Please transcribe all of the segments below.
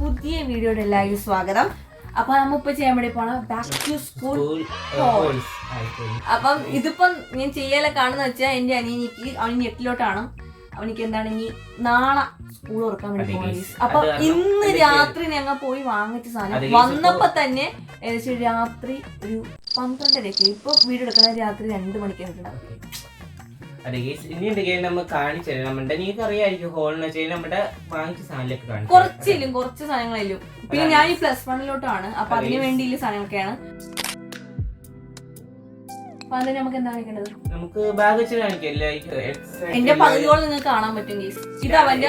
പുതിയ വീഡിയോയുടെ എല്ലാവരും സ്വാഗതം. അപ്പൊ നമ്മ ഇപ്പൊ ചെയ്യാൻ വേണ്ടി പോണ ബാക്ക് ടു സ്കൂൾ. അപ്പം ഇതിപ്പം ഞാൻ ചെയ്യാലെ കാണുന്ന വെച്ചാൽ എന്റെ അവന് നെറ്റിലോട്ടാണ്. അവനിക്ക് എന്താണെങ്കിൽ നാളെ സ്കൂൾ തുറക്കാൻ വേണ്ടി പോകണം. അപ്പൊ ഇന്ന് രാത്രി ഞങ്ങൾ പോയി വാങ്ങിച്ച സാധനം വന്നപ്പോ തന്നെ ഏകദേശം രാത്രി ഒരു 12:30. ഇപ്പൊ വീഡിയോ എടുക്കുന്ന രാത്രി 2 മണിക്കാണ്. കുറച്ച് സാധനങ്ങളെല്ലാം. പിന്നെ ഞാൻ ഈ +1 അപ്പൊ അതിന് വേണ്ടിയുള്ള സാധനങ്ങളൊക്കെയാണ്. അപ്പൊ അതിന് നമുക്ക് എന്താ കാണിക്കേണ്ടത്? നമുക്ക് ബാഗ് എന്റെ പകുതിയോളം നിങ്ങൾക്ക് കാണാൻ പറ്റും. ഇത് അവന്റെ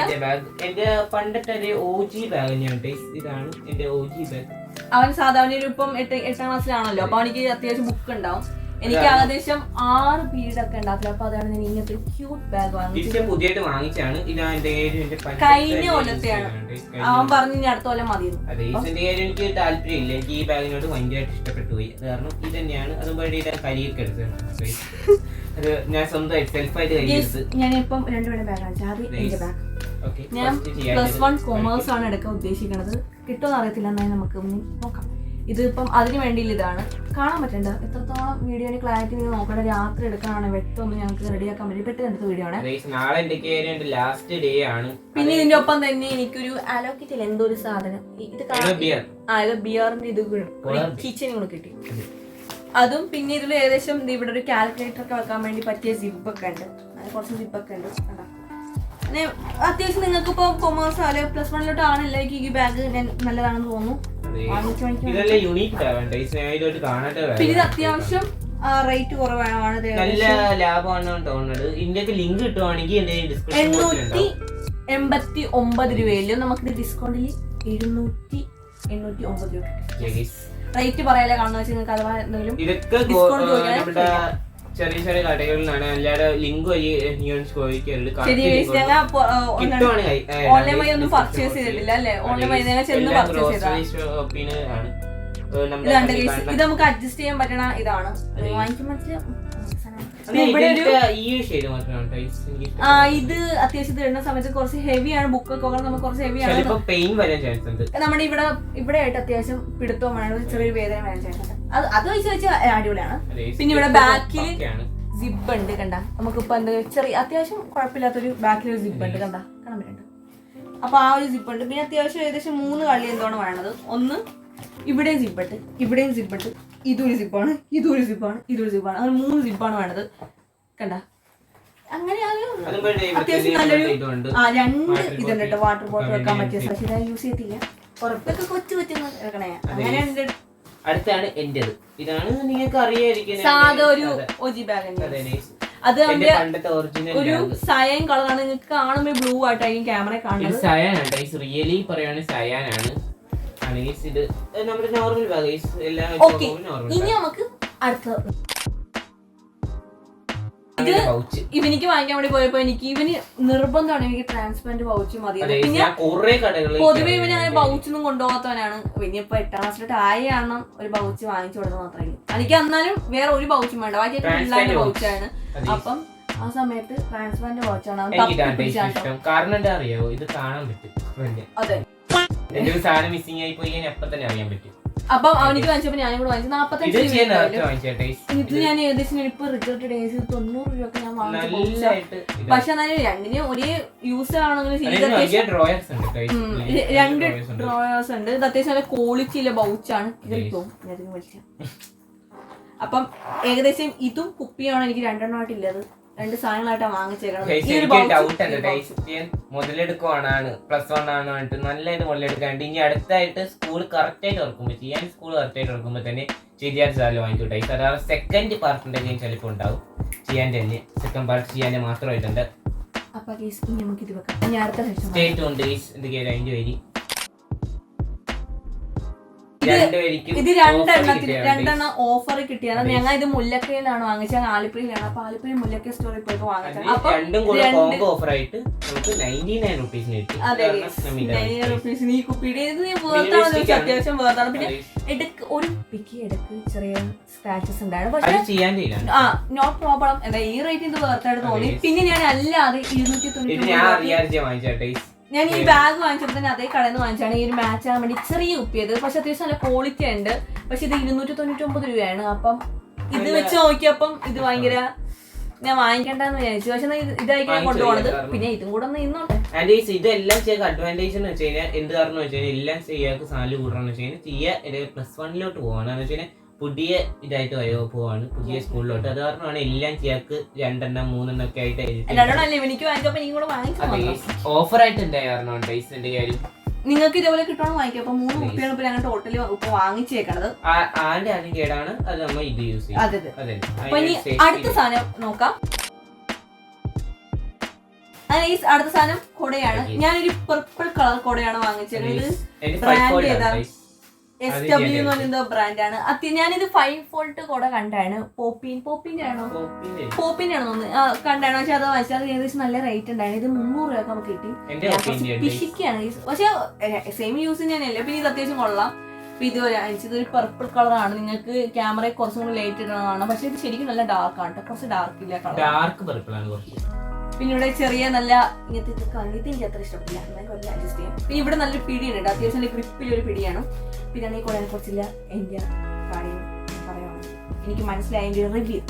എന്റെ പണ്ടത്തെ OG ബാഗ് തന്നെയാണ്. ഇതാണ് എന്റെ OG ബാഗ്. അവൻ സാധാരണ ഇപ്പം 8ാം ക്ലാസ്സിലാണല്ലോ. അപ്പൊ അവനിക്ക് അത്യാവശ്യം ബുക്ക് ഉണ്ടാവും. എനിക്ക് ഏകദേശം 6 പീരീഡ് ഒക്കെ ഉണ്ടാക്കില്ല. അപ്പൊ അതാണ് ഞാൻ ഇങ്ങനത്തെ ക്യൂട്ട് ബാഗ് വാങ്ങിച്ചത്. പുതിയതായിട്ട് വാങ്ങിച്ചാണ്. കഴിഞ്ഞ കൊല്ലത്തെയാണ്. അവൻ പറഞ്ഞു ഇനി അടുത്ത കൊല്ലം മതി. എനിക്ക് താല്പര്യമില്ല. എനിക്ക് ഈ ബാഗിനോട് ഭയങ്കരമായിട്ട് ഇഷ്ടപ്പെട്ടു പോയി. കാരണം ഇത് തന്നെയാണ്. അതുപോലെ കരിയൊക്കെ എടുത്തത് അത് ഞാൻ സ്വന്തമായിട്ട് സെൽഫായിട്ട് കരിയെടുത്ത്. ഞാനിപ്പം 2 ബാഗ് വാങ്ങിച്ചു. ആദ്യം എന്റെ ബാഗ്. ഞാൻ +1 കൊമേഴ്സ് ആണ് എടുക്കാൻ ഉദ്ദേശിക്കുന്നത്. കിട്ടുമെന്ന് അറിയത്തില്ല. എന്നാലും നമുക്ക് നോക്കാം. ഇതിപ്പം അതിന് വേണ്ടിയില്ല. ഇതാണ് കാണാൻ പറ്റണ്ട. എത്രത്തോളം വീഡിയോന് ക്ലാരിറ്റി നിങ്ങൾ നോക്കണ്ട. രാത്രി എടുക്കാനാണ് വ്യക്തമൊന്നും ഞങ്ങൾക്ക് റെഡിയാക്കാൻ പറ്റും. പെട്ടെന്ന് എടുത്ത വീഡിയോ ആണ്. ലാസ്റ്റ് ഡേ ആണ്. പിന്നെ ഇതിന്റെ ഒപ്പം തന്നെ എനിക്കൊരു അലോക്കിറ്റില്ല എന്തോ ഒരു സാധനം. ഇത് ഇത് ബിയറിന്റെ ഇത് കിച്ചനും കൂടെ കിട്ടി. അതും പിന്നെ ഇതിൽ ഏകദേശം ഇവിടെ ഒരു കാൽക്കുലേറ്റർ ഒക്കെ വെക്കാൻ വേണ്ടി പറ്റിയ സിപ്പൊക്കെ ഉണ്ട്. കുറച്ച് സിപ്പൊക്കെ ഉണ്ട്. അത്യാവശ്യം നിങ്ങൾക്ക് ഇപ്പൊ കൊമേഴ്സ് ആയാലും +1 ആണല്ലോ ഈ ബാഗ് നല്ലതാണെന്ന് തോന്നുന്നു. പിന്നെ ഇത് അത്യാവശ്യം റേറ്റ് കുറവാണ്. നല്ല ലാഭമാണ് തോന്നുന്നത്. ഇതിന്റെ ലിങ്ക് കിട്ടുവാണെങ്കിൽ 889 രൂപയിലും നമുക്ക് ഡിസ്കൗണ്ടിൽ 789 രൂപ. റേറ്റ് പറയാലേ കാണുന്ന വെച്ചാൽ നിങ്ങൾക്ക് അഥവാ എന്തെങ്കിലും ചെറിയ ചെറിയ കടകളിലാണ്. അല്ലാതെ ലിങ്ക് വഴി ഓൺലൈൻ വഴി ഒന്നും പർച്ചേസ് ചെയ്തിട്ടില്ല അല്ലേ? ഓൺലൈൻ വഴി ചെന്ന് പർച്ചേസ് ചെയ്തതാണ്. ഇത് നമുക്ക് അഡ്ജസ്റ്റ് ചെയ്യാൻ പറ്റണ ഇതാണ്. വാങ്ങിക്കുമ്പോൾ ഇത് അത്യാവശ്യം ഇടുന്ന സമയത്ത് കുറച്ച് ഹെവിയാണ്. ബുക്കൊക്കെ നമുക്ക് കുറച്ച് ഹെവിയാണ്. നമ്മുടെ ഇവിടെ ആയിട്ട് അത്യാവശ്യം പിടുത്തവും വേണം. ചെറിയൊരു വേദന വരാൻ ചാൻസ് ഉണ്ട്. അത് വെച്ച് അടിപൊളിയാണ്. പിന്നെ ഇവിടെ ബാക്കിൽ സിബ് ഉണ്ട്. കണ്ട നമുക്കിപ്പോ എന്താ ചെറിയ അത്യാവശ്യം കുഴപ്പമില്ലാത്തൊരു ബാക്കിൽ ഒരു സിബ് ഉണ്ട്. കാണാൻ പറ്റുന്നുണ്ട്. അപ്പൊ ആ ഒരു സിബ് ഉണ്ട്. പിന്നെ അത്യാവശ്യം ഏകദേശം 3 കളി എന്താണ് വേണത്. ഒന്ന് ഇവിടെയും സിബിട്ട്, ഇവിടെയും സിബിട്ട്, ഇതൊരു സിബാണ്, ഇതൊരു സിബാണ്, ഇതൊരു സിബാണ്. അങ്ങനെ 3 സിബാണ് വേണത്. കണ്ട അങ്ങനെ അത്യാവശ്യം നല്ലൊരു 2 ഇതുണ്ട് കേട്ടോ. വാട്ടർ ബോട്ടിൽ വെക്കാൻ പറ്റിയ പക്ഷേ ഇതാ യൂസ് ചെയ്തിട്ടില്ല. പുറത്തൊക്കെ കൊച്ചു വെക്കണേ. അങ്ങനെ അടുത്താണ് എന്റേത്. ഇതാണ് നിങ്ങൾക്ക് അറിയാതിരിക്കുന്നത്. സാധാ ഒരു OG ബാഗ്. അത് ഒരു സയൻ കളറാണ്. നിങ്ങൾക്ക് കാണുമ്പോൾ ബ്ലൂ ആയിട്ടായിരിക്കും ക്യാമറ കാണുന്നത്. സയാനാണ്. റിയലി പറയുകയാണെങ്കിൽ സയാനാണ്. ഇത് നമ്മുടെ നോർമൽ ബാഗ്. ഇനി നമുക്ക് അടുത്ത ഇവനിക്ക് വാങ്ങിക്കാൻ വേണ്ടി പോയപ്പോ ഇവന് നിർബന്ധമാണ് എനിക്ക് ട്രാൻസ്പെറന്റ് പൗച്ച് മതി. പിന്നെ പൊതുവെ ഇവന് അങ്ങനെ പൗച്ചൊന്നും കൊണ്ടുപോകാത്തവനാണ്. ഇനിയിപ്പോ 8ാം ക്ലാസ്സിലോട്ട് ആയാണ് ഒരു പൗച്ച് വാങ്ങിച്ചു കൊടുത്തത് മാത്രമേ. എനിക്ക് എന്നാലും വേറെ ഒരു പൗച്ചും വേണ്ട. ബാക്കി പിള്ളേരുടെ പൗച്ചാണ്. അപ്പം ആ സമയത്ത് ട്രാൻസ്പെറന്റ് പൗച്ചാണ്. കാരണം എന്താ അറിയാവോ? ഇത് കാണാൻ പറ്റും. അതെ. സാധനം മിസ്സിംഗ് ആയി പോയി അപ്പൊ തന്നെ അറിയാൻ പറ്റും. അപ്പം അവനിക്ക് വാങ്ങിച്ചപ്പോ ഞാനും കൂടെ വാങ്ങിച്ചു 45. ഇത് ഞാൻ ഏകദേശം ഇപ്പൊ റിസൾട്ട് ഡേയ്സ് 90 രൂപ ഞാൻ വാങ്ങിച്ചു. പക്ഷെ എന്നാലും രണ്ടിനും ഒരേ യൂസ് ആണെങ്കിലും 2 ഡ്രോയേഴ്സ് ഉണ്ട്. ഇത് അത്യാവശ്യം നല്ല ക്വാളിറ്റിയിലെ ബൗച്ചാണ്. അപ്പം ഏകദേശം ഇതും കുപ്പിയാണ് എനിക്ക് 2 ആയിട്ടില്ലത്. 2 സാധനങ്ങളായിട്ടാണ് വാങ്ങിച്ചേക്കണം. മുതലെടുക്കുവാണ് +1 ആണ് പറഞ്ഞിട്ട് നല്ലതായിട്ട് മുതലെടുക്കാണ്ട്. ഇനി അടുത്തായിട്ട് സ്കൂൾ കറക്റ്റ് ആയിട്ട് തുറക്കുമ്പോൾ സ്കൂൾ കറക്റ്റ് ആയിട്ട് തുറക്കുമ്പോൾ തന്നെ ചെയ്യാൻ സാധനം വാങ്ങിക്കോട്ടെ. അതായത് സെക്കൻഡ് പാർട്ടിന്റെ ചിലപ്പോൾ ഉണ്ടാവും. ചെയ്യാൻ്റെ തന്നെ സെക്കൻഡ് പാർട്ട് ചെയ്യാൻ മാത്രമായിട്ടുണ്ട്. സ്റ്റേറ്റ് ഉണ്ട് എന്തൊക്കെയാണ് അതിന്റെ വരി. ഇത് 2 ഓഫർ കിട്ടിയാണ്. ഞങ്ങൾ ഇത് മുല്ലക്കയിലാണ് വാങ്ങിച്ചത്. ആലപ്പുഴയിലാണ്. അപ്പൊ ആലപ്പുഴ മുല്ലക്ക സ്റ്റോറിൽ പോയിട്ട് വാങ്ങിച്ചത്. ഈ കുപ്പിയുടെ അത്യാവശ്യം വേർത്താണ്. പിന്നെ ഒരു കുപ്പിക്ക് ഇടക്ക് ചെറിയ സ്ക്രാച്ചസ് ഉണ്ടായിരുന്നു. പക്ഷെ നോട്ട് പ്രോബ്ലം. എന്താ ഈ റേറ്റ് ഇത് വേർത്തായിട്ട് തോന്നി. പിന്നെ ഞാൻ അല്ലാതെ 290 ഞാൻ ഈ ബാഗ് വാങ്ങിച്ചപ്പോൾ തന്നെ അതേ കടയിൽ നിന്ന് വാങ്ങിച്ചാണ് ഈ ഒരു മാച്ച് ആകാൻ വേണ്ടി ചെറിയ കുപ്പിയത്. പക്ഷെ അത്യാവശ്യം നല്ല ക്വാളിറ്റി ഉണ്ട്. പക്ഷെ ഇത് 299 രൂപയാണ്. അപ്പം ഇത് വെച്ച് നോക്കിയപ്പം ഇത് ഭയങ്കര ഞാൻ വാങ്ങിക്കണ്ടെന്ന് വിചാരിച്ചു. പക്ഷെ ഇതായിരിക്കും കൊണ്ടുപോകണത്. പിന്നെ ഇതും കൂടെ ഒന്ന് ഇന്നോട്ടെ. ഇതെല്ലാം ചെയ്യാൻ അഡ്വാൻറ്റേജ് എന്ന് വെച്ച് കഴിഞ്ഞാൽ എന്ത് കാരണം വെച്ച് കഴിഞ്ഞാൽ എല്ലാം ചെയ്യാക്ക് സാലറി കൂടണമെന്ന് വെച്ച് കഴിഞ്ഞാൽ ചെയ്യാൻ +1 പോവാണ്. വെച്ച് കഴിഞ്ഞാൽ പുതിയ ഇതായിട്ട് പോവാണ് പുതിയ സ്കൂളിലോട്ട്. അത് കാരണമാണ് എല്ലാം ചെയ്യാക്ക് 2 എണ്ണം 3 എണ്ണം ഒക്കെ ആയിട്ട് ഓഫർ ആയിട്ട് എന്താ കാരണം ടൈസിന്റെ കാര്യം നിങ്ങൾക്ക് ഇതേപോലെ കിട്ടണം വാങ്ങിക്കാം. അപ്പൊ 3 കുപ്പിയാണ് ഇപ്പൊ ഞങ്ങൾ ടോട്ടലി ഇപ്പൊ വാങ്ങിച്ചേക്കണത്. ആദ്യം കേടാണ് അത് നമ്മൾ ഇത് യൂസ് ചെയ്യും. അതെ. അപ്പൊ ഇനി അടുത്ത സാധനം നോക്കാം. അടുത്ത സാധനം കൊടയാണ്. ഞാനൊരു പർപ്പിൾ കളർ കൊടയാണ് വാങ്ങിച്ചത്. ഇത് ബ്രാൻഡ് ഏതാ? SW എന്ന് പറയുന്ന ബ്രാൻഡാണ്. ഞാനിത് 5 വോൾട്ട് കൊട കണ്ടാണ്. പോപ്പിന്റെ ആണോ തോന്നുന്നു കണ്ടാണ്. പക്ഷെ അത് വാങ്ങിച്ചാൽ ഏകദേശം നല്ല റേറ്റ് ഉണ്ടായിരുന്നു. ഇത് 300 രൂപ നമുക്ക് കിട്ടി. പിശിക്കാണ്. പക്ഷെ സെയിം യൂസ് തന്നെയല്ലേ. പിന്നെ ഇത് അത്യാവശ്യം കൊള്ളാം. ഇതുപോലെ ഇതൊരു പർപ്പിൾ കളറാണ്. നിങ്ങൾക്ക് ക്യാമറയിൽ കുറച്ചും കൂടി ലൈറ്റ് ഇടണതാണ്. പക്ഷെ ഇത് ശരിക്കും നല്ല ഡാർക്ക് ആണ്. കുറച്ച് ഡാർക്ക് ഇല്ല കളർ. ഡാർക്ക് പർപ്പിൾ ആണ് കുറച്ച്. പിന്നെ ഇവിടെ ചെറിയ നല്ല ഇങ്ങനത്തെ ഇത് എനിക്ക് അത്ര ഇഷ്ടപ്പെട്ടില്ല. എന്നാലും അഡ്ജസ്റ്റ് ചെയ്യാം. പിന്നെ ഇവിടെ നല്ലൊരു പിടിയുണ്ട്. അത്യാവശ്യം നല്ല ഗ്രിപ്പിലൊരു പിടിയാണ്. പിന്നെ ഈ കൊടയെ കുറിച്ചില്ല എന്റെ കാര്യം പറയാനുള്ളത്. എനിക്ക് മനസ്സിലായ എന്റെ റിവ്യൂ.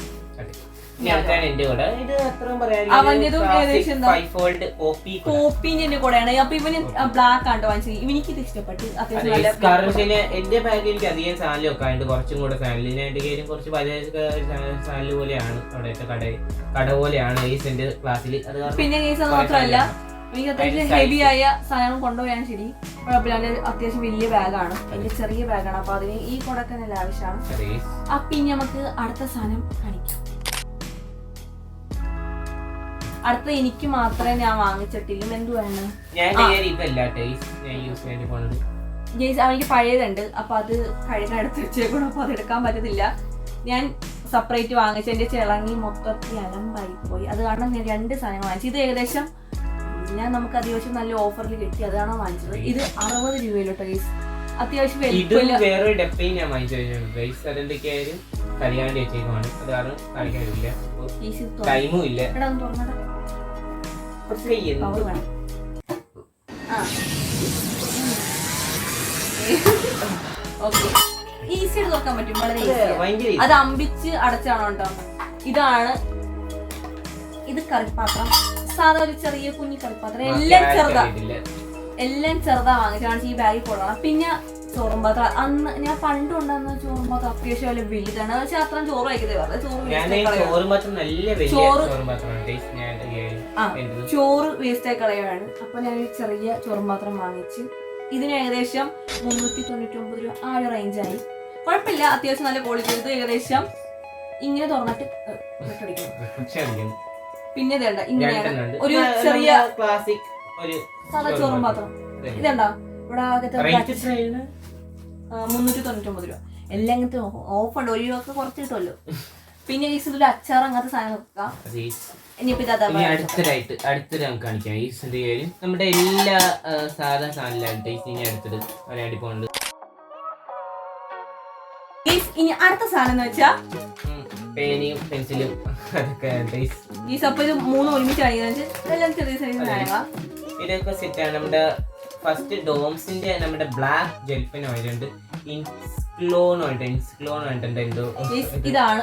പോപ്പിന്റെ കൂടെയാണ്. അപ്പൊ ഇവന് ബ്ലാക്ക് ആണ് വാങ്ങിച്ചത്. ഇവനിക്ക് ഇത് ഇഷ്ടപ്പെട്ടു. അത്യാവശ്യം എന്റെ ബാഗിൽ എനിക്ക് അധികം സാലറി ഒക്കെ ഉണ്ട്. കുറച്ചും കൂടെ സാലറി എന്റെ കയ്യിലും കുറച്ച് പഴയ സാലറി പോലെയാണ്. അവിടെയൊക്കെ കട പോലെയാണ് എന്റെ ക്ലാസ്സിൽ. പിന്നെ കേസ് മാത്രമല്ല എനിക്ക് അത്യാവശ്യം ഹെവി ആയ സാധനം കൊണ്ടുപോയാൽ ശരി കുഴപ്പമില്ല. അത്യാവശ്യം വലിയ ബാഗാണ്. എന്റെ ചെറിയ ബാഗാണ്. അപ്പൊ അതിന് ഈ കൊടൊക്കെ നല്ല ആവശ്യമാണ്. അപ്പൊ ഇനി നമുക്ക് അടുത്ത സാധനം കാണിക്കാം. അടുത്ത എനിക്ക് മാത്രമേ ഞാൻ വാങ്ങിച്ചിട്ടില്ല. എന്തുവാണ് എനിക്ക് പഴയതുണ്ട്. അപ്പൊ അത് കഴുകാൻ എടുത്ത് വെച്ചേക്കണം. അപ്പൊ അത് എടുക്കാൻ പറ്റത്തില്ല. ഞാൻ സെപ്പറേറ്റ് വാങ്ങിച്ച എന്റെ ചിളങ്ങി മൊത്തത്തിൽ അലമ്പായി പോയി. അത് കാരണം ഞാൻ 2 സാധനം വാങ്ങിച്ചു. ഇത് ഏകദേശം നമുക്ക് അത്യാവശ്യം നല്ല ഓഫറിൽ കിട്ടി. അതാണ് വാങ്ങിച്ചത്. ഇത് 60 രൂപയിലോട്ടോ ഗൈസ്. അത്യാവശ്യം വേറൊരു ഡെപ്പയും ഞാൻ വാങ്ങിച്ചു. അതെന്തൊക്കെയായാലും കല്യാണം ചേച്ചിയാണ്. അത് കാരണം കളിക്കാനില്ല. ടൈമും ഇല്ല. ഈസി ആയിട്ട് തുറക്കാൻ പറ്റും. വളരെ അത് അമ്പിച്ച് അടച്ചാണോ കേട്ടോ. ഇതാണ് ഇത് കറിപ്പാത്രം. സാധാ ഒരു ചെറിയ കുഞ്ഞു കറിപ്പാത്രം. എല്ലാം ചെറുതാ വാങ്ങിച്ചാണ് ഈ ബാഗിൽ കൊള്ളണം. പിന്നെ ചോറും പാത്രം. അന്ന് ഞാൻ പണ്ട് കൊണ്ടുവന്ന ചോറും പാത്രം അത്യാവശ്യം വല്ല വലുതാണ്. പക്ഷെ അത്രയും ചോറ് വയ്ക്കുന്നത് ചോറ് വേസ്റ്റ് ആയി കളയാണ്. അപ്പൊ ഞാൻ ചെറിയ ചോറും പാത്രം വാങ്ങിച്ച് ഇതിന് ഏകദേശം 399 രൂപ ആ ഒരു റേഞ്ചായി. കുഴപ്പമില്ല. അത്യാവശ്യം നല്ല ക്വാളിറ്റി. ഇത് ഏകദേശം ഇങ്ങനെ തുറന്നിട്ട് പിന്നെ ഇതേണ്ട ഇങ്ങനെയാണ് ഒരു ചെറിയ സാധാ ചോറും പാത്രം. ഇതുണ്ടോ ഇവിടെ 399 രൂപ. എല്ലാം ഇങ്ങനത്തെ ഓഫുണ്ട്. 1 രൂപ കുറച്ച് കിട്ടുമല്ലോ. പിന്നെ ഈ ഇതിൽ അച്ചാർ അങ്ങനത്തെ സാധനം വെക്കാം. അടുത്തത് നമുക്ക് കാണിക്കാം. ഈ നമ്മുടെ എല്ലാ സാധാ സാധനങ്ങളും അടുത്തത് പറയാണ്ടി പോകുന്നുണ്ട്. ഇനി അടുത്ത സാധനം എന്ന് വെച്ചാ പേനയും പെൻസിലും അതൊക്കെ. ഈ സപ്പ് 3 ഒരുമിച്ച് എല്ലാം ചെറിയ സൈസ്. ഇതൊക്കെ സെറ്റാണ്. നമ്മുടെ ഫസ്റ്റ് ഡോംസിന്റെ നമ്മുടെ ബ്ലാക്ക് ജെൽ പെൻ ആയിട്ടുണ്ട്. ഇതാണ്.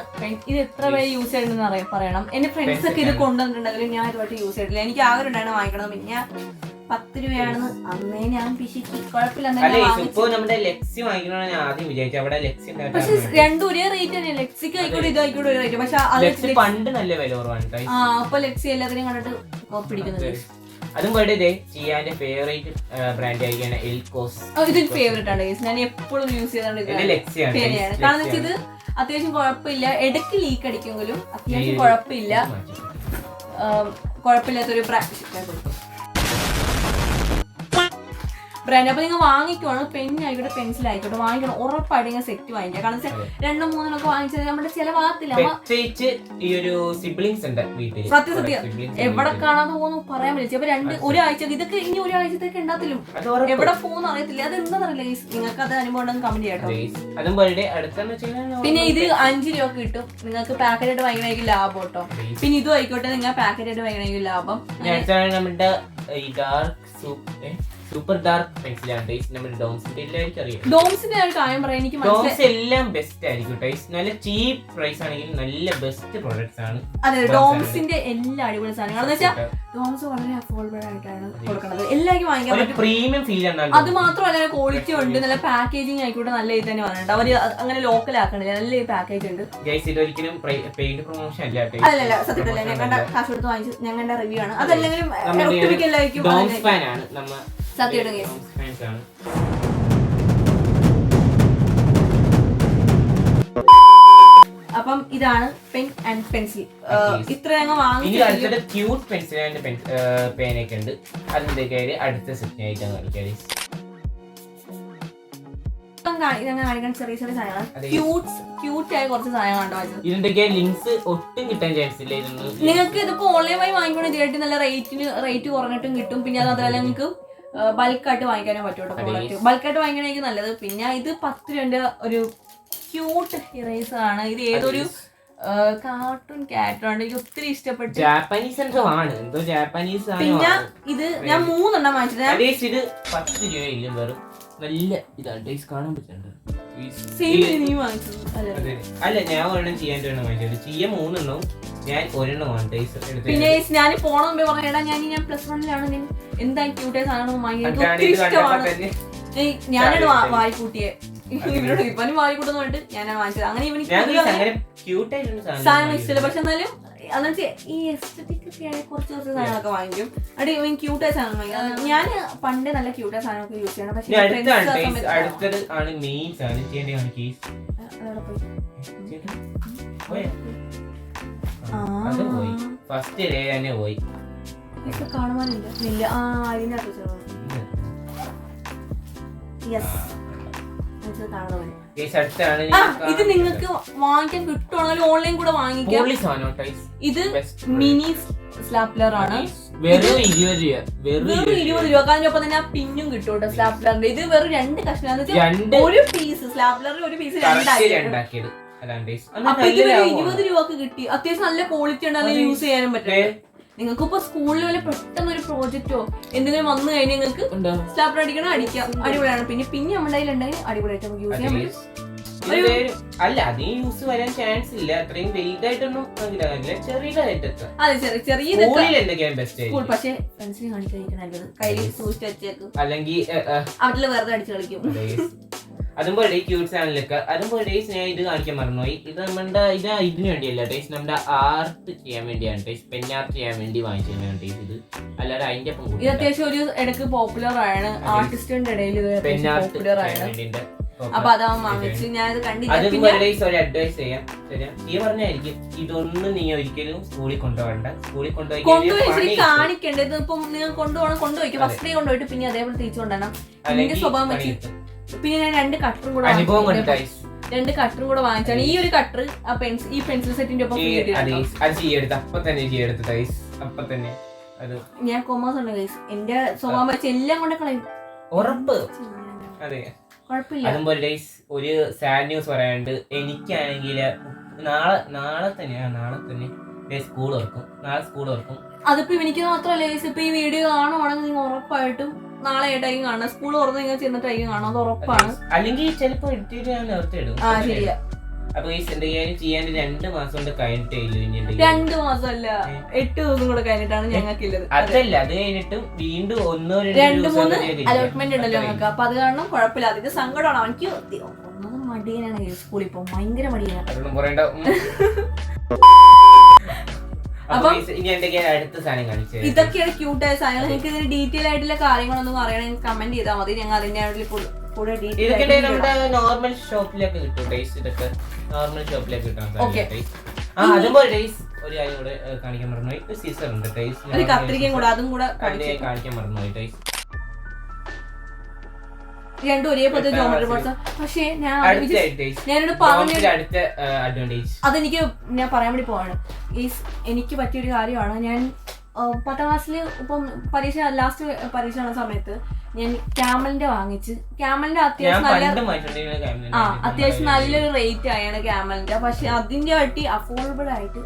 ഇത് എത്ര പേര് യൂസ് ചെയ്യണമെന്ന് പറയണം. എന്റെ ഫ്രണ്ട്സ് ഒക്കെ ഇത് കൊണ്ടുവന്നിട്ടുണ്ടെങ്കിലും ഞാൻ ഇതുമായിട്ട് യൂസ് ചെയ്തിട്ടില്ല. എനിക്ക് ആഗ്രഹം ഉണ്ടായിരുന്നു വാങ്ങിക്കണം. പിന്നെ 10 രൂപയാണെന്ന് അന്നേ ഞാൻ പിശിക്ക്. കുഴപ്പമില്ല. പക്ഷെ രണ്ടും ഒരേ റേറ്റ് തന്നെ. ലെക്സിക്ക് ആയിക്കോട്ടെ ഇതായിക്കോട്ടെ ഒരു റേറ്റ്. പക്ഷെ അപ്പൊ ലെക്സി എല്ലാത്തിനെയും കണ്ടിട്ട് പിടിക്കുന്നത്. അതും കൂടെ ചെയ്യാന്റെ ഫേവറേറ്റ് ബ്രാൻഡ് ആയിരിക്കാണ് എൽകോസ്. ഇതൊരു ഫേവറേറ്റ് ആണ്. ഞാൻ എപ്പോഴും യൂസ് ചെയ്താണ്. കാരണം ഇത് അത്യാവശ്യം കുഴപ്പമില്ല. ഇടയ്ക്ക് ലീക്ക് അടിക്കുമെങ്കിലും അത്യാവശ്യം കുഴപ്പമില്ലാത്തൊരു ബ്രാൻഡ്. അപ്പൊ നിങ്ങൾ വാങ്ങിക്കുവാണ്. പെന്നായിക്കോട്ടെ പെൻസിൽ ആയിക്കോട്ടെ വാങ്ങിക്കണം. ഉറപ്പായിട്ട് നിങ്ങൾ സെറ്റ് വാങ്ങിക്കാം. കാരണം 2 3 ഒക്കെ വാങ്ങിച്ചാൽ നമ്മുടെ ചിലവാകത്തില്ല. സത്യം എവിടെ കാണാതെ പോകുന്നു പറയാൻ പറ്റില്ല. അപ്പൊ ഒരാഴ്ച ഇതൊക്കെ ഇനി ഒരാഴ്ചത്തേക്ക് ഉണ്ടാത്തിലും എവിടെ പോകുന്നു അറിയത്തില്ല. അത് എന്താണെന്നറിയില്ല. നിങ്ങൾക്ക് അത് അനുഭവം ഉണ്ടെന്ന് കമന്റ് ചെയ്യാട്ടോ. പിന്നെ ഇത് 5 രൂപ കിട്ടും. നിങ്ങൾക്ക് പാക്കറ്റ് ആയിട്ട് വാങ്ങിക്കണമെങ്കിൽ ലാഭം കേട്ടോ. പിന്നെ ഇതും ആയിക്കോട്ടെ നിങ്ങൾ പാക്കറ്റ് ആയിട്ട് വാങ്ങിക്കണമെങ്കിൽ ലാഭം. നമ്മുടെ സൂപ്പർ ഡാർക്ക് പെൻസിലാണ് ടൈസ്. നമ്മുടെ ഡോംസിന്റെ എല്ലാവർക്കും അറിയാം. ഡോംസിന്റെ ഒരു കാര്യം പറയാം, എനിക്ക് ഡോംസ് എല്ലാം ബെസ്റ്റ് ആയിരിക്കും ടൈസ്. നല്ല ചീപ്പ് പ്രൈസ് ആണെങ്കിൽ നല്ല ബെസ്റ്റ് പ്രോഡക്ട്സ് ആണ്. അതെ, ഡോംസിന്റെ എല്ലാ അടിപൊളി സാധനങ്ങളെന്ന് വെച്ചാൽ ഡോംസ് വളരെ അഫോർഡബിൾ ആയിട്ടാണ് കൊടുക്കുന്നത്. എല്ലാവർക്കും വാങ്ങിക്കാൻ പറ്റും. പ്രീമിയം ഫീൽ ആണ്. അത് മാത്രമല്ല ക്വാളിറ്റി ഉണ്ട്, നല്ല പാക്കേജിങ് ആയിക്കോട്ടെ, നല്ല ഇത് തന്നെ പറഞ്ഞിട്ടുണ്ട്. അവര് അങ്ങനെ ലോക്കൽ ആക്കണില്ല, നല്ല പാക്കേജ് ഉണ്ട്. ഇതൊരിക്കലും പെയ്ഡ് പ്രൊമോഷൻ അല്ല. അല്ലല്ല, സത്യത്തില്ല, ഞങ്ങളുടെ കാശ് കൊടുത്ത് വാങ്ങിച്ചു, ഞങ്ങളുടെ റിവ്യൂ ആണ്. അതല്ലെങ്കിലും ഒട്ടുമിക്കല്ലായിരിക്കും സത്യമായിട്ട്. അപ്പം ഇതാണ് പെൻ ആൻഡ് പെൻസിൽ. ഇത്ര ഞങ്ങൾ വാങ്ങി. ക്യൂട്ട് പെൻസിൽ ആൻഡ് പേനൊക്കെ ഉണ്ട്. അതിന്റെ കയ്യിൽ അടുത്ത സെറ്റ് ആയിട്ടാണ് കളിക്കാറ്. കാണിക്കാൻ ചെറിയ ചെറിയ സാധനങ്ങൾ, ക്യൂട്ട് ആയ കുറച്ച് സാധനങ്ങൾ. ഇതിന്റെ ലിങ്ക്സ് ഒട്ടും കിട്ടാൻ ചാൻസ് ഇല്ല. നിങ്ങൾക്ക് ഇതിപ്പോ ഓൺലൈനായി വാങ്ങിക്കണോ ഇതിനായിട്ട് നല്ല റേറ്റ് കുറഞ്ഞിട്ടും കിട്ടും. പിന്നെ അത് മാത്രമല്ല നിങ്ങൾക്ക് ബൾക്കായിട്ട് വാങ്ങിക്കാനേ പറ്റുള്ളൂ. പ്രോഡക്റ്റ് ബൾക്കായിട്ട് വാങ്ങിക്കണമെങ്കിൽ നല്ലത്. പിന്നെ ഇത് 10 രൂപ ഒരു ക്യൂട്ട് ഇറേസർ ആണ്. ഇത് ഏതൊരു കാർട്ടൂൺ ക്യാരക്ടറാണ്, എനിക്ക് ഒത്തിരി ഇഷ്ടപ്പെട്ടു. ജാപ്പനീസ് എന്തോ ആണ്, എന്തോ ജാപ്പനീസ്. പിന്നെ ഇത് ഞാൻ 3 എണ്ണം വാങ്ങിച്ചത്. ഇത് 10 രൂപയില്ല, വെറും നല്ല ഇതാണ് ടേസ്റ്റ് കാണാൻ പറ്റുന്നുണ്ട്. അല്ല, ഞാൻ ഒരെണ്ണം ചെയ്യാൻ വാങ്ങിച്ചത്. ചെയ്യാൻ 3 എണ്ണവും ഞാൻ ഒരെണ്ണമാണ് ടേസ്റ്റ്. പിന്നെ ഞാൻ പോണ മുമ്പേ പറഞ്ഞാ ഞാൻ +1 എന്താ ക്യൂട്ടായ സാധനം വാങ്ങിയത്, ഒത്തിരി ഇഷ്ടമാണ്. ഞാനാണ് വായിക്കൂട്ടിയെ. ഇവരോട് ഇവന് വായിക്കൂട്ടെന്ന് പറഞ്ഞിട്ട് ഞാനാണ് വാങ്ങിച്ചത്. അങ്ങനെ ഇവനിക്ക് സാധനം ഇഷ്ടമില്ല, പക്ഷെ എന്നാലും അതെന്ന് ഈ എസ്തെറ്റിക് ഒക്കെ ആയ കുറച്ച് സാധനങ്ങളൊക്കെ വാങ്ങിക്കും. അവിടെ ഇവൻ ക്യൂട്ടായ സാധനം വാങ്ങിക്കും. ഞാൻ പണ്ട് നല്ല ക്യൂട്ടായ സാധനമൊക്കെ യൂസ് ചെയ്യണം. പക്ഷെ കാണുവാനില്ല. അതിനകത്ത് ഇത് നിങ്ങൾക്ക് വാങ്ങിക്കാൻ കിട്ടുവാണെങ്കിൽ ഓൺലൈൻ കൂടെ വാങ്ങിക്കാം. ഇത് മിനി സ്ലാപ്ലർ ആണ്. വെറും 20 രൂപ. അതിനൊപ്പം തന്നെ ആ പിന്നും കിട്ടും കേട്ടോ സ്ലാപ്ലറിന്റെ. ഇത് വെറും 2 കഷ്ണം, ഒരു പീസ് സ്ലാപ്ലറിൽ ഒരു പീസ് 2 അപ്പൊ ഇത് 20 രൂപക്ക് കിട്ടി. അത്യാവശ്യം നല്ല ക്വാളിറ്റി ഉണ്ട്, യൂസ് ചെയ്യാനും പറ്റും. നിങ്ങൾക്ക് ഇപ്പൊ സ്കൂളിൽ വല്ല പെട്ടെന്ന് ഒരു പ്രോജക്റ്റോ എന്തെങ്കിലും വന്നു കഴിഞ്ഞാൽ നിങ്ങൾക്ക് സ്ലാപ്ലർ അടിക്കാം, അടിപൊളിയാണ്. പിന്നെ നമ്മുടെ കയ്യിലുണ്ടെങ്കിൽ അടിപൊളിയായിട്ട് നമുക്ക് യൂസ് ചെയ്യാൻ പറ്റും. അല്ല, അതേ യൂസ് വരാൻ ചാൻസ് ഇല്ല. അത്രയും വലുതായിട്ടൊന്നും ചെറിയതായിട്ടൊക്കെ. അതെ, ചെറിയ പക്ഷെ ഫ്രണ്ട്സിനെ കാണിക്കാൻ നല്ലത്. കയ്യിൽ സൂക്ഷിച്ച് വെച്ചേക്കും, അല്ലെങ്കിൽ അവരിൽ വെറുതെ അടിച്ചു കളിക്കും. അതുപോലെ ക്യൂട്ട്സ് ആണല്ലൊക്കെ. അതുപോലെ ഞാൻ ഇത് കാണിക്കാൻ മറന്നുപോയി. ഇത് നമ്മുടെ ഇതിന് വേണ്ടിയല്ല ടേസ്റ്റ്, നമ്മുടെ ആർട്ട് ചെയ്യാൻ വേണ്ടിയാണ് ടേസ്റ്റ്. പെൻ ആർട്ട് ചെയ്യാൻ വേണ്ടി വാങ്ങിച്ചതാണ് ടേസ്റ്റ്. ഇത് അല്ലാതെ അതിന്റെ ഒപ്പം ഇത് അത്യാവശ്യം ഒരു ഇടയ്ക്ക് പോപ്പുലർ ആണ്, ആർട്ടിസ്റ്റിന്റെ ഇടയിൽ പെൻ ആർട്ട് ചെയ്യാൻ വേണ്ടിന്റെ. അപ്പൊ അതാവും വാങ്ങിച്ച് ഞാനത് കണ്ടില്ല. ഒരു അഡ്വൈസ് ചെയ്യാം, പറഞ്ഞായിരിക്കും, ഇതൊന്നും നീ ഒരിക്കലും സ്കൂളിൽ കൊണ്ടുപോകണ്ട. സ്കൂളിൽ കൊണ്ടുപോയി കാണിക്കേണ്ടത്. ഇപ്പം നിങ്ങൾ കൊണ്ടുപോയിക്കും, ഫസ്റ്റ് ഡേ കൊണ്ടുപോയിട്ട് പിന്നെ അതേപോലെ തിരിച്ചു കൊണ്ടുവരണം. അതിന്റെ സ്വഭാവം വെച്ച് പിന്നെ ഞാൻ 2 കട്ടറും കൂടെ 2 കട്ടറും കൂടെ വാങ്ങിച്ചാണ്. ഈ ഒരു കട്ടർ ഈ പെൻസിൽ സെറ്റിന്റെ ഒപ്പം ഞാൻ കൊമേഴ്സ് ഉണ്ട് ഗൈസ്. എന്റെ സ്വഭാവം വെച്ച് എല്ലാം കൊണ്ട് കളയും, ഉറപ്പ്. അതെ, കുഴപ്പമില്ല. അതുപോലെ ഒരു സാഡ് ന്യൂസ് പറയാനുണ്ട്. എനിക്കാണെങ്കിൽ നാളെ തന്നെ സ്കൂൾ തുറക്കും. നാളെ സ്കൂൾ തുറക്കും. അതിപ്പോ എനിക്ക് മാത്രമല്ല ഗൈസ്, ഇപ്പൊ ഈ വീഡിയോ കാണുവാണെങ്കിൽ നിങ്ങൾ ഉറപ്പായിട്ടും നാളെ ആയിട്ടായിരിക്കും കാണാം. സ്കൂൾ തുറന്ന് നിങ്ങൾ ചെന്നിട്ടായിരിക്കും കാണാം, അത് ഉറപ്പാണ്. അല്ലെങ്കിൽ ചിലപ്പോ ഞാൻ നിർത്തിയിടും. ശരിയാ. അപ്പൊ ഈ ചെയ്യാൻ 2 മാസം കൊണ്ട് കഴിഞ്ഞിട്ടില്ല. 2 മാസമല്ല, 8 ദിവസം കൂടെ കഴിഞ്ഞിട്ടാണ് ഞങ്ങൾക്കുള്ളത്. അതല്ല, അത് കഴിഞ്ഞിട്ടും വീണ്ടും 1-2 അലോട്ട്മെന്റ് ഉണ്ടല്ലോ ഞങ്ങൾക്ക്. അപ്പൊ അത് കാരണം കുഴപ്പമില്ല. അതിന്റെ സങ്കടമാണ്. എനിക്ക് ഒന്നും മടിയനാണ് സ്കൂളിൽ പോകും, ഭയങ്കര മടിയാണ്. അതൊന്നും പറയണ്ട. ഇതൊക്കെയാണ് ക്യൂട്ടായ സാധനങ്ങൾ. നിങ്ങൾക്ക് ഇതിന് ഡീറ്റെയിൽ ആയിട്ടുള്ള കാര്യങ്ങളൊന്നും അറിയണമെങ്കിൽ കമന്റ് ചെയ്താൽ മതി. ഞങ്ങൾ അതിന്റെ കൂടെ നോർമൽ ഷോപ്പിലൊക്കെ കിട്ടും. നോർമൽ ഷോപ്പിലൊക്കെ കിട്ടും. അതുപോലെ ഒരു കാര്യം കൂടെ കാണിക്കാൻ മറന്നുപോയി. സീസർ ഉണ്ട്, കത്രികയും കൂടെ അതും കൂടെ കാണിക്കാൻ മറന്നുപോയി. രണ്ടും ഒരേപോലത്തെ ജോമെട്രി ബോർഡ്സ്. പക്ഷേ ഞാനോട് അതെനിക്ക് ഞാൻ പറയാൻ വേണ്ടി പോവാണ്. എനിക്ക് പറ്റിയൊരു കാര്യമാണ്. ഞാൻ 10ാം ക്ലാസ്സിൽ ഇപ്പം ലാസ്റ്റ് പരീക്ഷ സമയത്ത് ഞാൻ ക്യാമലിന്റെ വാങ്ങിച്ച്. ക്യാമലിന്റെ അത്യാവശ്യം നല്ലൊരു റേറ്റ് ആയാണ് ക്യാമലിന്റെ. പക്ഷെ അതിന്റെ ആയിട്ട് അഫോർഡബിൾ ആയിട്ട്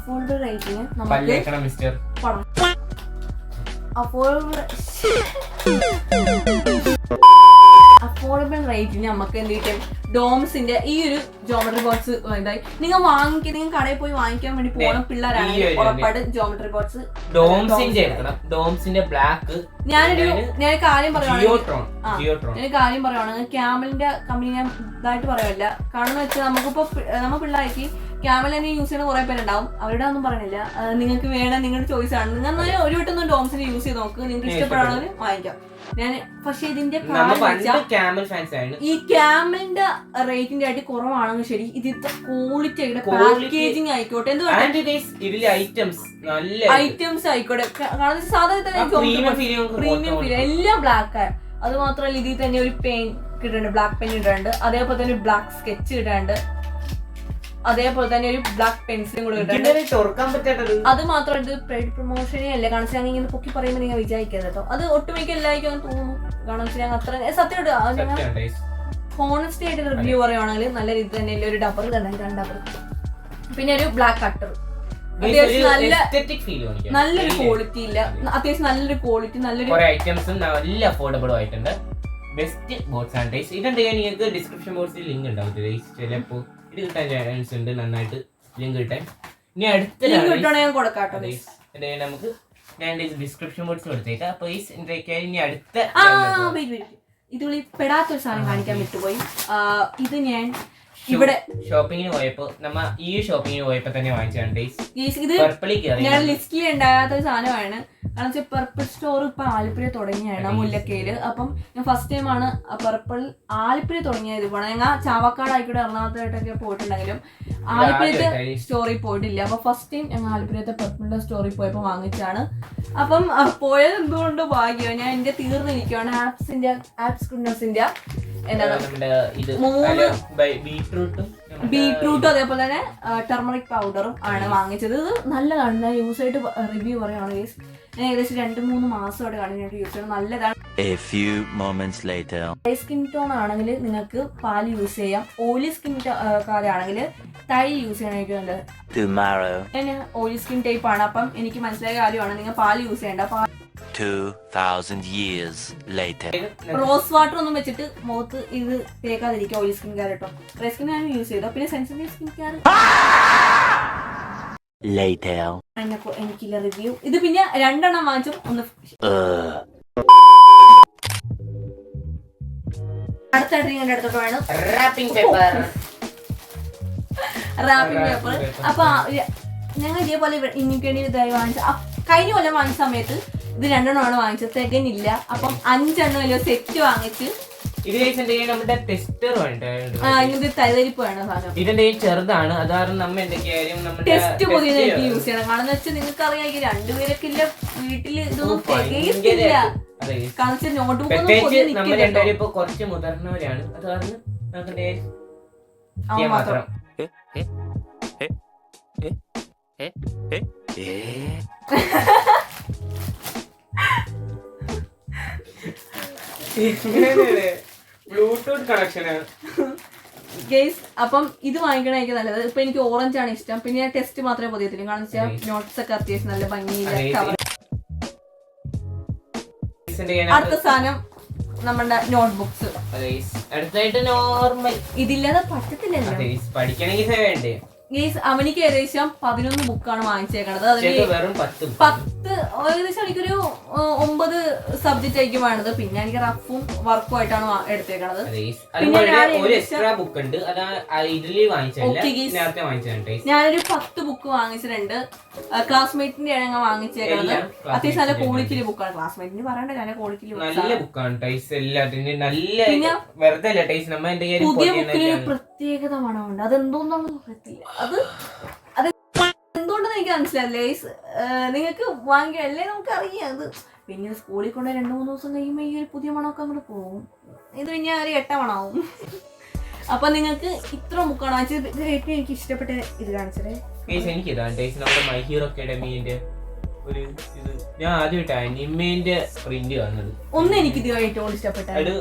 അഫോർഡബിൾ റേറ്റിന് പല്ലേക്കണം മിസ്റ്റർ. അഫോർഡബിൾ റേറ്റിന് നമുക്ക് എന്ത് കിട്ടും? ഡോംസിന്റെ ഈ ഒരു ജോമെട്രി ബോക്സ് ഇതായി നിങ്ങൾ കടയിൽ പോയി വാങ്ങിക്കാൻ വേണ്ടി പോകുന്ന പിള്ളേരാണെങ്കിൽ ഉറപ്പായിട്ട് ജോമെട്രി ബോക്സ് ഡോംസിന്റെ ബ്ലാക്ക്. ഞാൻ കാര്യം പറയുവാണെങ്കിൽ ക്യാമലിന്റെ കമ്പനി ഞാൻ ഇതായിട്ട് പറയല്ല. കാരണം വെച്ചാൽ നമുക്കിപ്പോ നമ്മ പിള്ളേർക്ക് ക്യാമൽ തന്നെ യൂസ് ചെയ്യുന്ന കുറെ പേരുണ്ടാവും. അവരുടെ ഒന്നും പറയണില്ല. നിങ്ങൾക്ക് വേണം, നിങ്ങളുടെ ചോയ്സ് ആണ്. നിങ്ങൾ എന്നാലും ഒരു വട്ടം ഡോംസിന് യൂസ് ചെയ്ത് നോക്ക്. നിങ്ങൾക്ക് ഇഷ്ടപ്പെടാണെങ്കിൽ വാങ്ങിക്കാം. ഞാൻ പക്ഷെ ഇതിന്റെ ഈ ക്യാമലിന്റെ റേറ്റിന്റെ ആയിട്ട് കുറവാണെങ്കിൽ ശരി, ഇതിന്റെ ക്വാളിറ്റി ആയിക്കോട്ടെ, പാക്കേജിങ് ആയിക്കോട്ടെ, ഐറ്റംസ് ആയിക്കോട്ടെ, കാരണം സാധാരണ പ്രീമിയം ഫീൽ എല്ലാം ബ്ലാക്ക് ആയ. അത് മാത്രമല്ല ഇതിൽ തന്നെ ഒരു പെയിൻ കിട്ടുന്നുണ്ട്, ബ്ലാക്ക് പെയിൻ ഇടാണ്ട്, അതേപോലെ തന്നെ ബ്ലാക്ക് സ്കെച്ച് ഇടാണ്ട്, അതേപോലെ തന്നെ ഒരു ബ്ലാക്ക് പെൻസിലും കൂടെ ഇട്ടുണ്ട്. അത് മാത്രം ഇത് പെയ്ഡ് പ്രൊമോഷനേ അല്ല. കാരണം വെച്ചാൽ ഇങ്ങനെ പൊക്കി പറയുമ്പോൾ നിങ്ങൾ വിചാരിക്കരുത് കേട്ടോ. അത് ഒട്ടുമിക്ക എല്ലാവർക്കും തോന്നുന്നു. കാരണം വെച്ചാൽ ഞങ്ങൾ അത്ര സത്യമായിട്ട് ഹോണസ്റ്റി ആയിട്ട് റിവ്യൂ പറയുവാണെങ്കിൽ നല്ല രീതി തന്നെ ഒരു ഡബർ തന്നെ, 2 ഡബർ, പിന്നെ ഒരു ബ്ലാക്ക് കട്ടർ. അത്യാവശ്യം നല്ലൊരു ക്വാളിറ്റി ഇല്ല, അത്യാവശ്യം നല്ലൊരു ക്വാളിറ്റി, നല്ലൊരു ഐറ്റംസും നല്ല അഫോർഡബിൾ ആയിട്ടുണ്ട്. ബെസ്റ്റ് ബോട്ട്സ് ആണ് ടേസ്റ്റ്. ഇതുണ്ടെങ്കിൽ നിങ്ങൾക്ക് ഡിസ്ക്രിപ്ഷൻ ബോക്സിൽ ലിങ്ക് ഉണ്ടാവും. ചിലപ്പോ ഇത് കിട്ടാൻ ചാൻസ് ഉണ്ട്, നന്നായിട്ട് ലിങ്ക് കിട്ടാൻ. ഇനി അടുത്ത നമുക്ക് ഞാൻ ഡിസ്ക്രിപ്ഷൻ ബോക്സിൽ കൊടുത്തേക്കാം. അപ്പൊ ഇനി അടുത്ത ഇതുള്ളി പെടാത്തൊരു സാധനം കാണിക്കാൻ വിട്ടുപോയി. ഇത് ഞാൻ ഇവിടെ ഷോപ്പിങ്ങിന് പോയപ്പോ ഈ ഷോപ്പിങ്ങിന് പോയപ്പോ തന്നെ വാങ്ങിച്ചാണ്. ഇത് ഞാൻ ലിസ്റ്റിൽ ഉണ്ടാകാത്തൊരു സാധനമാണ്. കാരണം വെച്ചാൽ പർപ്പിൾ സ്റ്റോർ ഇപ്പൊ ആലപ്പുഴ തുടങ്ങിയാണ് മുല്ലക്കയില്. അപ്പം ഞാൻ ഫസ്റ്റ് ടൈം ആണ് പർപ്പിൾ ആലപ്പുഴ തുടങ്ങിയത്. പോകണം ഞങ്ങൾ ചാവക്കാട് ആയിക്കോട്ടെ എറണാകുളത്തായിട്ടൊക്കെ പോയിട്ടുണ്ടെങ്കിലും ആലപ്പുഴത്തെ സ്റ്റോറിൽ പോയിട്ടില്ല. അപ്പൊ ഫസ്റ്റ് ടൈം ഞങ്ങൾ ആലപ്പുഴത്തെ പർപ്പിളിന്റെ സ്റ്റോറിൽ പോയപ്പോ വാങ്ങിച്ചാണ്. അപ്പം പോയത് എന്തുകൊണ്ട് ഭാഗ്യം, ഞാൻ എന്റെ തീർന്നിരിക്കുകയാണ്. ആപ്സിന്റെ എന്താണ് ബീട്രൂട്ടും അതേപോലെ തന്നെ ടെർമറിക് പൗഡറും ആണ് വാങ്ങിച്ചത്. ഇത് നല്ലതാണ്. യൂസ് ആയിട്ട് റിവ്യൂ പറയുകയാണ്. ഞാൻ ഏകദേശം 2-3 മാസമായിട്ട് കഴിഞ്ഞിട്ട് യൂസ് ചെയ്യണം. നല്ലതാണ്. ഡ്രൈ സ്കിൻ ടോൺ ആണെങ്കിൽ നിങ്ങൾക്ക് പാല് യൂസ് ചെയ്യാം. ഓയിലി സ്കിൻ കാരാണെങ്കിൽ തൈ യൂസ് ചെയ്യണമെങ്കിൽ നല്ലത്. ഞാൻ ഓയിലി സ്കിൻ ടൈപ്പ് ആണ്. അപ്പം എനിക്ക് മനസ്സിലായ കാര്യമാണ്, നിങ്ങൾ പാല് യൂസ് ചെയ്യേണ്ട. 2000 years later. റോസ് വാട്ടർ ഒന്നും വെച്ചിട്ട് മുഖത്ത് ഇത് തേക്കാതിരിക്കുക. ഓയിലി സ്കിൻ കെയർ കേട്ടോ. ഡ്രൈ സ്കിൻ ആണ് യൂസ് ചെയ്തോ. പിന്നെ സെൻസിറ്റീവ് സ്കിൻ കെയർ എനിക്കില്ല റിവ്യൂ. ഇത് പിന്നെ 2 എണ്ണം വാങ്ങിച്ചു. ഒന്ന് അടുത്തായിട്ട് ഞാൻ എടുത്തിട്ട് വേണം റാപ്പിംഗ് പേപ്പർ. അപ്പൊ ഞങ്ങൾ ഇതേപോലെ എനിക്ക് വേണ്ടി ഇതായി വാങ്ങിച്ച കഴിഞ്ഞ കൊല്ലം വാങ്ങിച്ച സമയത്ത് ഇത് 2 എണ്ണമാണ് വാങ്ങിച്ചത്. തികഞ്ഞില്ല. അപ്പം 5 എണ്ണം അല്ലോ സെറ്റ് വാങ്ങിച്ച് നമ്മുടെ ടെസ്റ്റർ ഇങ്ങനത്തെ തൈതരിപ്പ് വേണം സാധനം. ഇതിന്റെ ചെറുതാണ്, അതാണ് ടെസ്റ്റ് പുതിയ യൂസ് ചെയ്യണം. കാരണം വെച്ചാൽ നിങ്ങൾക്ക് അറിയാം 2 പേരൊക്കെ ഇല്ല വീട്ടില് ഇതൊന്നും തികയില്ല. കാരണം നോട്ട്ബുക്ക് കുറച്ച് മുതിർന്നവരാണ്. അത് കാരണം മാത്രം ബ്ലൂടൂത്ത് കണക്ഷനാണ് ഗൈസ്. അപ്പം ഇത് വാങ്ങിക്കണമായിരിക്കും നല്ലത്. ഇപ്പൊ എനിക്ക് ഓറഞ്ച് ആണ് ഇഷ്ടം. പിന്നെ ഞാൻ ടെസ്റ്റ് മാത്രമേ പൊതിയത്തില്ല. കാരണം വെച്ചാൽ നോട്ട്സ് ഒക്കെ അത്യാവശ്യം നല്ല ഭംഗിയില്ല. അടുത്ത സാധനം നമ്മുടെ നോട്ട്ബുക്സ്. അടുത്തായിട്ട് നോർമൽ ഇതില്ലാതെ പറ്റത്തില്ലല്ലോ. പഠിക്കണമെങ്കിൽ വേണ്ടേ ഗൈസ്. അവനിക്ക് ഏകദേശം 11 ബുക്കാണ് വാങ്ങിച്ചേക്കണത്. അതിൽ 10 ഏകദേശം എനിക്കൊരു 9 സബ്ജക്റ്റ് ആയിരിക്കും വേണത്. പിന്നെ എനിക്ക് റഫും വർക്കും ആയിട്ടാണ് എടുത്തേക്കണത്. ഞാനൊരു 10 ബുക്ക് വാങ്ങിച്ചിട്ടുണ്ട്. ക്ലാസ്മേറ്റിന്റെ ആണ് വാങ്ങിച്ചേക്കണത്. അത്യാവശ്യം നല്ല ക്വാളിറ്റിയിലെ ബുക്കാണ്. ക്ലാസ്മേറ്റിന് പറയണ്ട, നല്ല ക്വാളിറ്റിയിലെ പുതിയ ബുക്കിന് പ്രത്യേകത മണമുണ്ട്. അതെന്തോന്നാണെന്ന് പറയത്തില്ല. അത് എന്തുകൊണ്ടെന്ന് എനിക്ക് മനസ്സിലായില്ലേ. നിങ്ങൾക്ക് വാങ്ങിയല്ലേ നമുക്ക് അറിയാം. അത് പിന്നെ സ്കൂളിൽ കൊണ്ട് 2-3 ദിവസം കഴിയുമ്പോൾ ഈ ഒരു പുതിയ മണമൊക്കെ അങ്ങോട്ട് പോകും. ഇത് പിന്നെ ഒരു 8 മണമാവും. അപ്പൊ നിങ്ങൾക്ക് ഇത്ര ബുക്കാണ് വാങ്ങിച്ചത്. ഏറ്റവും എനിക്ക് ഇഷ്ടപ്പെട്ട ഇത് കാണിച്ചത് മൈ ഹീറോ അക്കാഡമിന്റെ ഒരു ഇത് ഞാൻ ആദ്യമായിട്ടാണ് നിമ്മേന്റെ പ്രിന്റ് കാണുന്നത്. ഒന്ന് എനിക്ക് ഇത് ഏറ്റവും ഇഷ്ടപ്പെട്ടത്.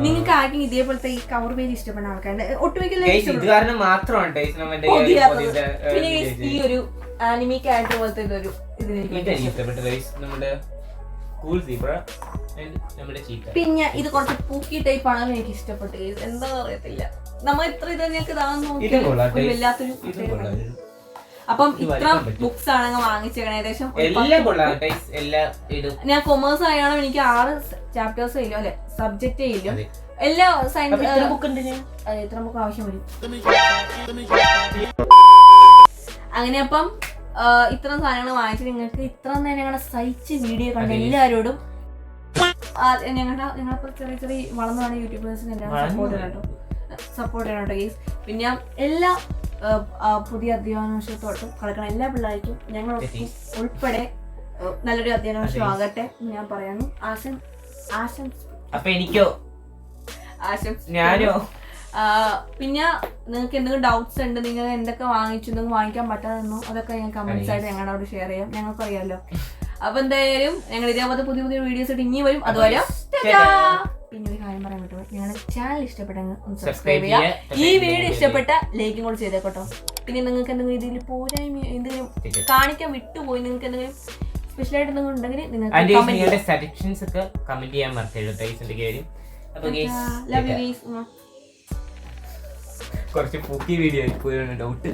നിങ്ങൾക്ക് ആർക്കും ഇതേപോലത്തെ ഈ കവർ പേജ് ഇഷ്ടപ്പെടുന്ന ആൾക്കാരുണ്ട്. ഒട്ടുമിക്ക ഇത് കാരണം മാത്രമാണ് പിന്നെ ഈ ഒരു ആനിമി ക്യാരക്ടർ പോലത്തെ ഇതൊരു ഇതെനിക്ക് ഇഷ്ടപ്പെട്ടു ഗൈസ്. നമ്മുടെ കൂൾ സീബ്ര നമ്മുടെ ചീത്ത. പിന്നെ ഇത് കുറച്ച് പൂക്കി ടൈപ്പ് ആണെന്ന് എനിക്ക് ഇഷ്ടപ്പെട്ടു ഗൈസ്. എന്താ അറിയത്തില്ല, നമ്മൾ ഇത്ര ഇത് ഞങ്ങൾക്ക് ഇതാണെന്ന് നോക്കി വല്ലാത്തൊരു. അപ്പം ഇത്ര ബുക്സ് ആണെങ്കിൽ വാങ്ങിച്ചേക്കണം. ഏകദേശം ഞാൻ കൊമേഴ്സ് ആയാലും എനിക്ക് 6 ചാപ്റ്റേഴ്സ് ഇല്ലോ അല്ലെ, സബ്ജക്റ്റേ ഇല്ലോ. എല്ലാ സയൻസ് എത്ര ബുക്ക് ആവശ്യം വരും. അങ്ങനെ അപ്പം ഇത്രയും സാധനങ്ങൾ വാങ്ങിച്ച് നിങ്ങൾക്ക് ഇത്ര നേരം ഞങ്ങളുടെ സഹിച്ച് വീഡിയോ കണ്ട എല്ലാവരോടും ഞങ്ങളിപ്പോ ചെറിയ ചെറിയ വളർന്നു വന്ന യൂട്യൂബേഴ്സിന് എല്ലാം സപ്പോർട്ട് ചെയ്യണം കേട്ടോ ഗൈസ്. പിന്നെ എല്ലാ പുതിയ അധ്യയന വർഷത്തോട്ടും കളിക്കണം എല്ലാ പിള്ളേർക്കും ഞങ്ങൾ ഉൾപ്പെടെ നല്ലൊരു അധ്യയന വർഷം ആകട്ടെ എന്ന് ഞാൻ പറയാനും ഞാനോ. പിന്നെ നിങ്ങൾക്ക് എന്തെങ്കിലും ഡൗട്ട്സ് ഉണ്ട്, നിങ്ങൾ എന്തൊക്കെ വാങ്ങിച്ചു, നിങ്ങൾക്ക് വാങ്ങിക്കാൻ പറ്റാതെന്നോ, അതൊക്കെ ഞാൻ കമന്റ്സ് ആയിട്ട് ഞങ്ങളോട് ഷെയർ ചെയ്യാം. ഞങ്ങൾക്ക് അറിയാമല്ലോ. അപ്പൊ എന്തായാലും ഞങ്ങൾ ഇതേപോലത്തെ പുതിയ പുതിയ വീഡിയോസ് ആയിട്ട് ഇനി വരും. അതുപോലെ പിന്നെ ഒരു കാര്യം പറയാൻ പറ്റുമോ, ഞങ്ങളുടെ ചാനൽ ഇഷ്ടപ്പെട്ടെങ്കിൽ ഒന്ന് സബ്സ്ക്രൈബ് ചെയ്യുക. ഈ വീഡിയോ ഇഷ്ടപ്പെട്ട ലൈക്കും കൂടി ചെയ്തേക്കോട്ടോ. പിന്നെ നിങ്ങൾക്ക് എന്തെങ്കിലും ഇതിൽ പോരായ്മ എന്തെങ്കിലും കാണിക്കാൻ വിട്ടുപോയി, നിങ്ങൾക്ക് എന്തെങ്കിലും സ്പെഷ്യലായിട്ട് എന്തെങ്കിലും ഉണ്ടെങ്കിൽ നിങ്ങളുടെ സജഷൻസ് ഒക്കെ കമന്റ് ചെയ്യാൻ മറക്കരുത്. കുറച്ച് പൂക്കി വീഡിയോ ഡൗട്ട്.